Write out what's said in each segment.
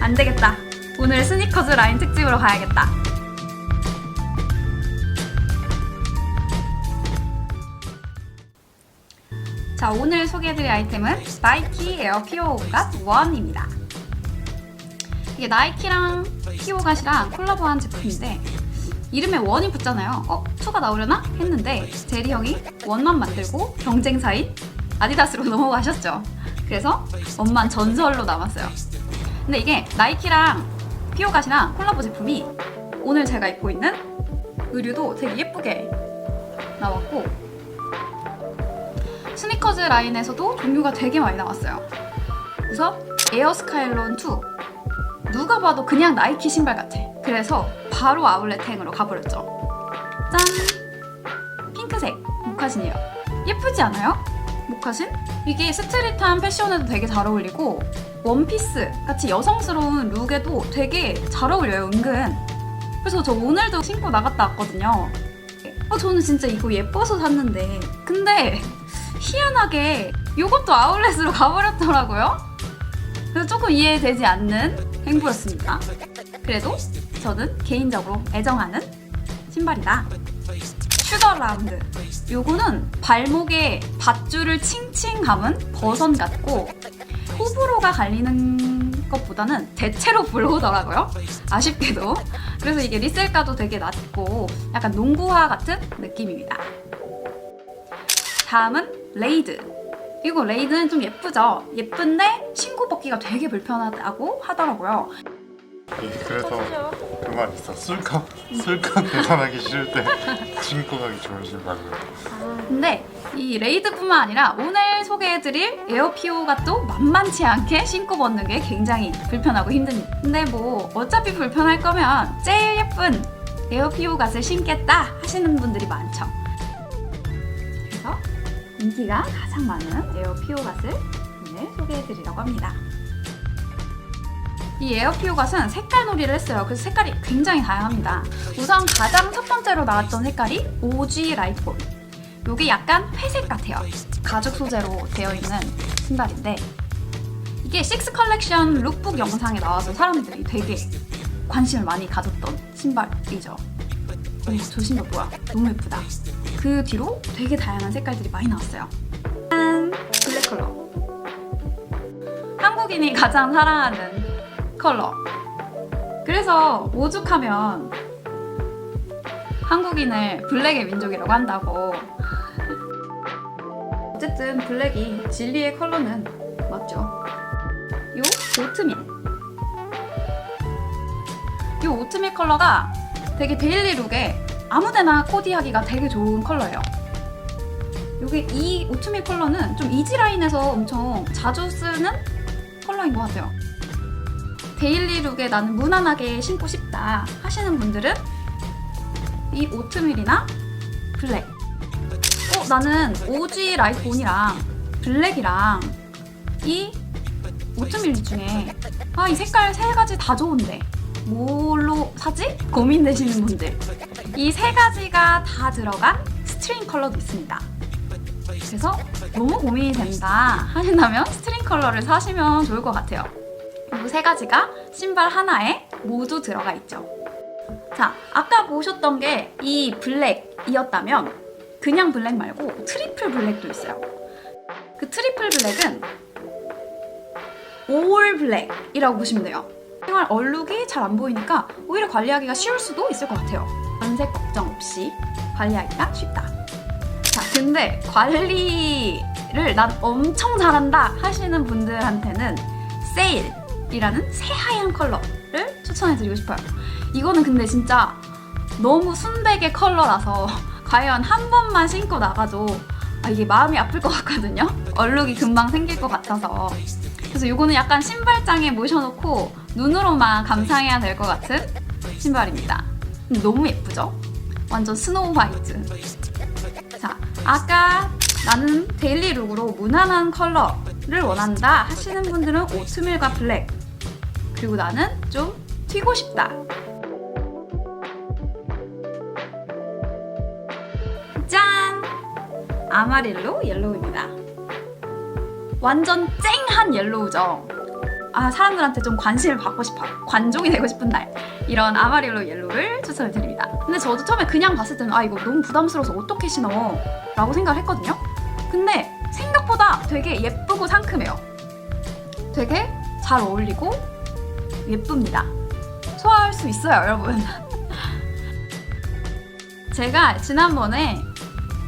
안 되겠다. 오늘 스니커즈 라인 특집으로 가야겠다. 자, 오늘 소개해드릴 아이템은 나이키 에어 피오갓 1입니다. 이게 나이키랑 피오갓이랑 콜라보한 제품인데 이름에 1이 붙잖아요. 2가 나오려나? 했는데 제리 형이 1만 만들고 경쟁사인 아디다스로 넘어가셨죠. 그래서 1만 전설로 남았어요. 근데 이게 나이키랑 피오갓이랑 콜라보 제품이 오늘 제가 입고 있는 의류도 되게 예쁘게 나왔고 스니커즈 라인에서도 종류가 되게 많이 나왔어요. 우선 에어스카일론 2. 누가 봐도 그냥 나이키 신발 같아. 그래서 바로 아울렛행으로 가버렸죠. 짠! 핑크색 모카신이에요. 예쁘지 않아요? 모카신? 이게 스트릿한 패션에도 되게 잘 어울리고 원피스 같이 여성스러운 룩에도 되게 잘 어울려요, 은근. 그래서 저 오늘도 신고 나갔다 왔거든요. 저는 진짜 이거 예뻐서 샀는데 근데 희한하게 이것도 아울렛으로 가버렸더라고요. 그래서 조금 이해되지 않는 행보였습니다. 그래도 저는 개인적으로 애정하는 신발이다. 슈더라운드. 요거는 발목에 밧줄을 칭칭 감은 버선 같고 호불호가 갈리는 것보다는 대체로 불호더라고요. 아쉽게도. 그래서 이게 리셀가도 되게 낮고 약간 농구화 같은 느낌입니다. 다음은 레이드. 이거 레이드는 좀 예쁘죠? 예쁜데 신고 벗기가 되게 불편하다고 하더라고요. 그래서 그 말 있어. 술값 계산하기 싫을 때 신고 가기 좋은 신발이에요. 근데 이 레이드뿐만 아니라 오늘 소개해드릴 에어피오갓도 만만치 않게 신고 벗는 게 굉장히 불편하고 힘듭니다. 근데 뭐 어차피 불편할 거면 제일 예쁜 에어피오갓을 신겠다 하시는 분들이 많죠. 그래서 인기가 가장 많은 에어피오갓을 오늘 소개해드리려고 합니다. 이 에어피오갓은 색깔 놀이를 했어요. 그래서 색깔이 굉장히 다양합니다. 우선 가장 첫 번째로 나왔던 색깔이 OG 라이트볼. 이게 약간 회색 같아요. 가죽 소재로 되어 있는 신발인데 이게 식스 컬렉션 룩북 영상에 나와서 사람들이 되게 관심을 많이 가졌던 신발이죠. 저 신발 뭐야? 너무 예쁘다. 그 뒤로 되게 다양한 색깔들이 많이 나왔어요. 짠! 블랙 컬러. 한국인이 가장 사랑하는 컬러. 그래서 오죽하면 한국인을 블랙의 민족이라고 한다고. 어쨌든 블랙이 진리의 컬러는 맞죠. 요 오트밀. 요 오트밀 컬러가 되게 데일리 룩에 아무데나 코디하기가 되게 좋은 컬러예요. 요게 이 오트밀 컬러는 좀 이지라인에서 엄청 자주 쓰는 컬러인 것 같아요. 데일리 룩에 나는 무난하게 신고 싶다 하시는 분들은 이 오트밀이나 블랙. 나는 OG 라이트본이랑 블랙이랑 이 오트밀 중에 이 색깔 세 가지 다 좋은데 뭘로 사지? 고민되시는 분들, 이 세 가지가 다 들어간 스트링 컬러도 있습니다. 그래서 너무 고민이 된다 하신다면 스트링 컬러를 사시면 좋을 것 같아요. 이 세 가지가 신발 하나에 모두 들어가 있죠. 자, 아까 보셨던 게 이 블랙이었다면 그냥 블랙 말고 트리플 블랙도 있어요. 그 트리플 블랙은 올 블랙이라고 보시면 돼요. 생활 얼룩이 잘 안 보이니까 오히려 관리하기가 쉬울 수도 있을 것 같아요. 변색 걱정 없이 관리하기가 쉽다. 자, 근데 관리를 난 엄청 잘한다 하시는 분들한테는 세일이라는 새하얀 컬러를 추천해드리고 싶어요. 이거는 근데 진짜 너무 순백의 컬러라서 과연 한 번만 신고 나가도 이게 마음이 아플 것 같거든요. 얼룩이 금방 생길 것 같아서. 그래서 이거는 약간 신발장에 모셔놓고 눈으로만 감상해야 될 것 같은 신발입니다. 근데 너무 예쁘죠? 완전 스노우 화이트. 자, 아까 나는 데일리 룩으로 무난한 컬러를 원한다 하시는 분들은 오트밀과 블랙. 그리고 나는 좀 튀고 싶다. 짠! 아마릴로 옐로우입니다. 완전 쨍한 옐로우죠. 사람들한테 좀 관심을 받고 싶어요. 관종이 되고 싶은 날. 이런 아마릴로 옐로우를 추천을 드립니다. 근데 저도 처음에 그냥 봤을 때는 이거 너무 부담스러워서 어떻게 신어? 라고 생각을 했거든요. 근데 생각보다 되게 예쁘고 상큼해요. 되게 잘 어울리고 예쁩니다. 소화할 수 있어요, 여러분. 제가 지난번에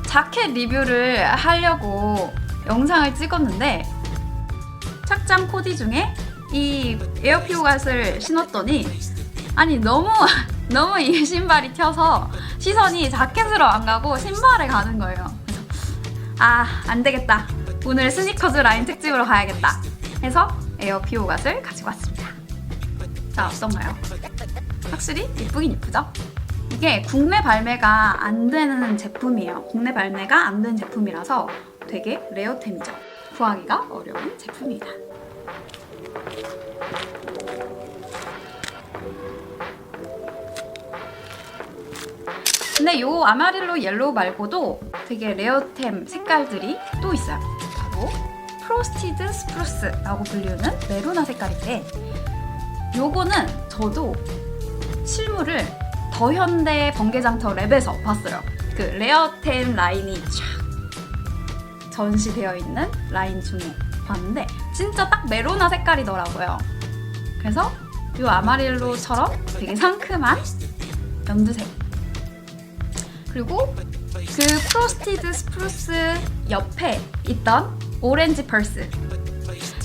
자켓 리뷰를 하려고 영상을 찍었는데 착장 코디 중에 이 에어피오갓을 신었더니 너무 이 신발이 튀어서 시선이 자켓으로 안 가고 신발에 가는 거예요. 그래서 안 되겠다. 오늘 스니커즈 라인 특집으로 가야겠다 해서 에어피오갓을 가지고 왔습니다. 자, 어떤가요? 확실히 예쁘긴 예쁘죠? 이게 국내 발매가 안 되는 제품이에요. 국내 발매가 안 된 제품이라서 되게 레어템이죠. 구하기가 어려운 제품이다. 근데 요 아마릴로 옐로우 말고도 되게 레어템 색깔들이 또 있어요. 바로 프로스티드 스프루스라고 불리우는 메로나 색깔인데 요거는 저도 실물을 더현대 번개장터 랩에서 봤어요. 그 레어템 라인이 쫙 전시되어 있는 라인 중에 봤는데 진짜 딱 메로나 색깔이더라고요. 그래서 이 아마릴로처럼 되게 상큼한 연두색. 그리고 그 프로스티드 스프루스 옆에 있던 오렌지 펄스.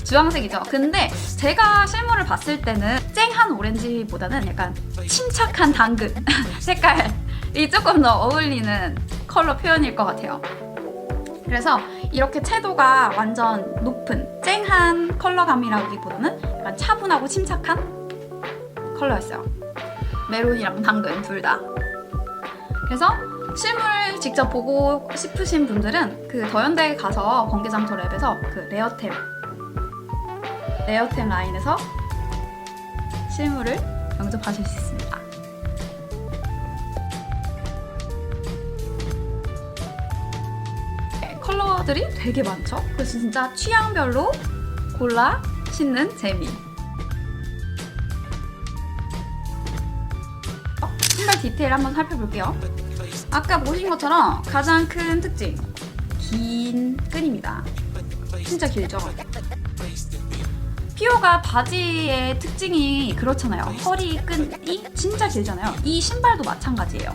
주황색이죠. 근데 제가 실물을 봤을 때는 쨍한 오렌지보다는 약간 침착한 당근 색깔이 조금 더 어울리는 컬러 표현일 것 같아요. 그래서 이렇게 채도가 완전 높은 쨍한 컬러감이라기보다는 약간 차분하고 침착한 컬러였어요. 메론이랑 당근 둘 다. 그래서 실물 직접 보고 싶으신 분들은 그 더현대에 가서 번개장터 랩에서 그 레어템 라인에서 실물을 영접하실 수 있습니다. 컬러들이 되게 많죠? 그래서 진짜 취향별로 골라 신는 재미. 신발 디테일 한번 살펴볼게요. 아까 보신 것처럼 가장 큰 특징, 긴 끈입니다. 진짜 길죠? 피오가 바지의 특징이 그렇잖아요. 허리 끈이 진짜 길잖아요. 이 신발도 마찬가지예요.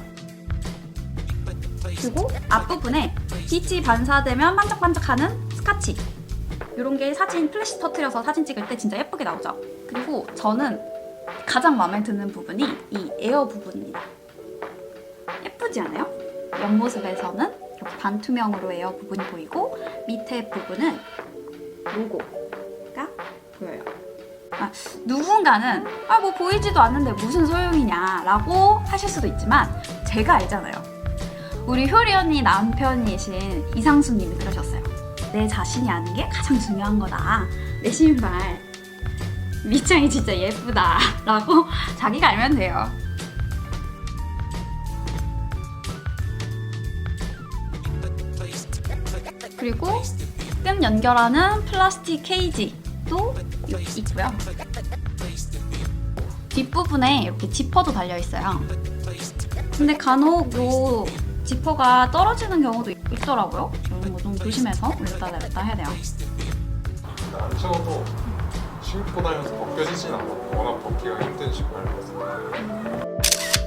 그리고 앞부분에 빛이 반사되면 반짝반짝하는 스카치. 이런 게 사진 플래시 터트려서 사진 찍을 때 진짜 예쁘게 나오죠. 그리고 저는 가장 마음에 드는 부분이 이 에어 부분입니다. 예쁘지 않아요? 옆모습에서는 이렇게 반투명으로 에어 부분이 보이고 밑에 부분은 로고가 보여요. 누군가는 뭐 보이지도 않는데 무슨 소용이냐 라고 하실 수도 있지만 제가 알잖아요. 우리 효리 언니 남편이신 이상수님이 그러셨어요. 내 자신이 아는 게 가장 중요한 거다. 내 신발 밑창이 진짜 예쁘다 라고 자기가 알면 돼요. 그리고 끈 연결하는 플라스틱 케이지도 있고요. 뒷부분에 이렇게 지퍼도 달려있어요. 근데 간혹 요 지퍼가 떨어지는 경우도 있더라고요. 이런 거 좀 조심해서 올렸다 내렸다 해야 돼요. 안 채워도 신고 다니면서 벗겨지진 않아. 워낙 벗기가 힘든 신발이라서.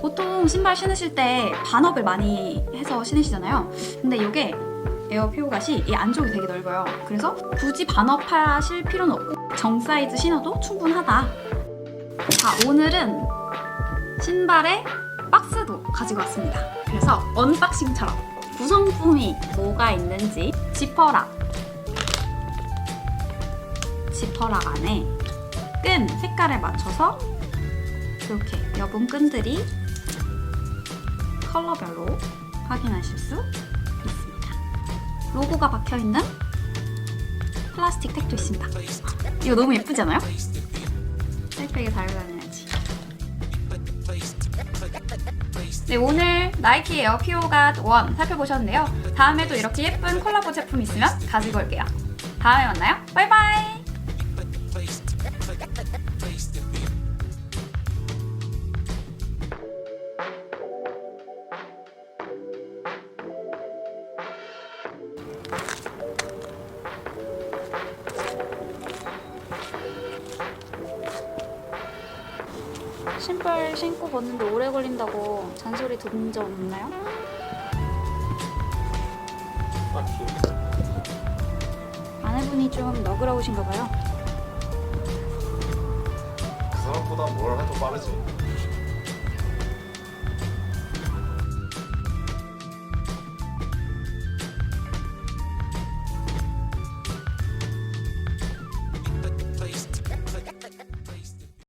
보통 신발 신으실 때 반업을 많이 해서 신으시잖아요. 근데 이게 에어피오갓이 이 안쪽이 되게 넓어요. 그래서 굳이 반업하실 필요는 없고 정 사이즈 신어도 충분하다. 자, 오늘은 신발에 박스도 가지고 왔습니다. 그래서 언박싱처럼 구성품이 뭐가 있는지 지퍼락 안에 끈 색깔에 맞춰서 이렇게 여분 끈들이 컬러별로 확인하실 수 있습니다. 로고가 박혀있는 플라스틱 택도 있습니다. 이거 너무 예쁘지 않아요? 셀백에 달고 다녀야지. 네, 오늘 나이키 에어피오갓 1 살펴보셨는데요. 다음에도 이렇게 예쁜 콜라보 제품 있으면 가지고 올게요. 다음에 만나요. 바이바이! 신발 신고 걷는데 오래 걸린다고 잔소리 들은 적 없나요? 아내분이 좀 너그러우신가 봐요. 그 사람보다 뭘 해도 빠르지.